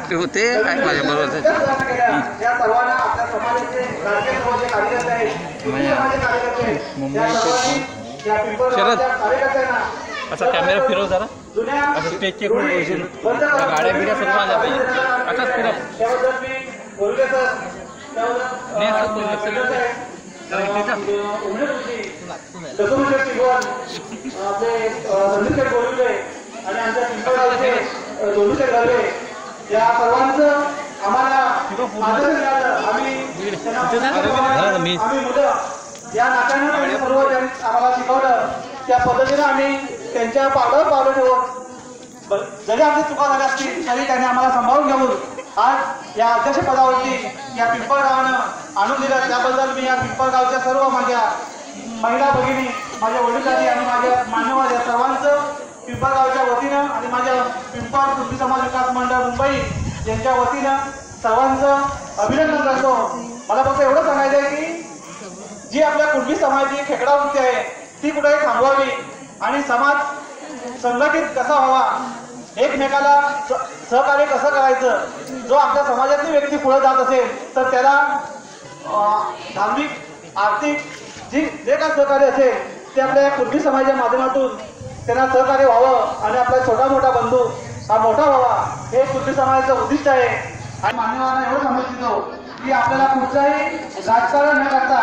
ते होते काय माझ्या बरोबर या सर्वांना आपल्या समाजाचे राजकीय समाजाचे कार्यकर्ते आहेत, समाजाचे कार्यकर्ते कार्यकर्त्यांना असा कॅमेरा फिरव जरा असं स्टेजचे गाड्या बिड्या सर्व आल्या पाहिजे असाच फिरव त्याबद्दल मी बोलले सर आणि आमच्या पिंपळगावचे दोन्हीचे गरवे या सर्वांचं आम्हाला आदर मिळालं. आम्ही मुलं या नात्यानं त्यांनी सर्व आम्हाला शिकवलं त्या पद्धतीनं आम्ही त्यांच्या पावलावर पावलं ठेवून जरी आमची चुका झाल्या असतील तरी त्यांनी आम्हाला सांभाळून घेऊन आज या अध्यक्षपदावरती या पिंपळगावानं आणून दिलं. त्याबद्दल मी या पिंपळगावच्या सर्व माझ्या महिला भगिनी, माझ्या वडीलधारी आणि माझ्या मान्यवर या सर्वांचं पिंपळगावच्या वतीनं आणि माझ्या पिंपळ कुणबी समाज विकास मंडळ मुंबई यांच्या वतीनं सर्वांचं अभिनंदन करतो. मला फक्त एवढं सांगायचं आहे की जी आपल्या कुणबी समाजाची खेकडा वृत्ती आहे ती कुठेही थांबवावी आणि समाज संघटित कसा व्हावा, एकमेकाला सहकार्य कसं करायचं. जो आपल्या समाजातली व्यक्ती पुढे जात असेल तर त्याला धार्मिक आर्थिक जे काय सहकार्य असेल ते आपल्या कुणबी समाजाच्या माध्यमातून त्यांना सहकार्य व्हावं आणि आपला छोटा मोठा बंधू हा मोठा व्हावा हे कुणबी समाजाचं उद्दिष्ट आहे. आणि मान्यवरांना एवढं समजतो की आपल्याला कुठचंही राजकारण न करता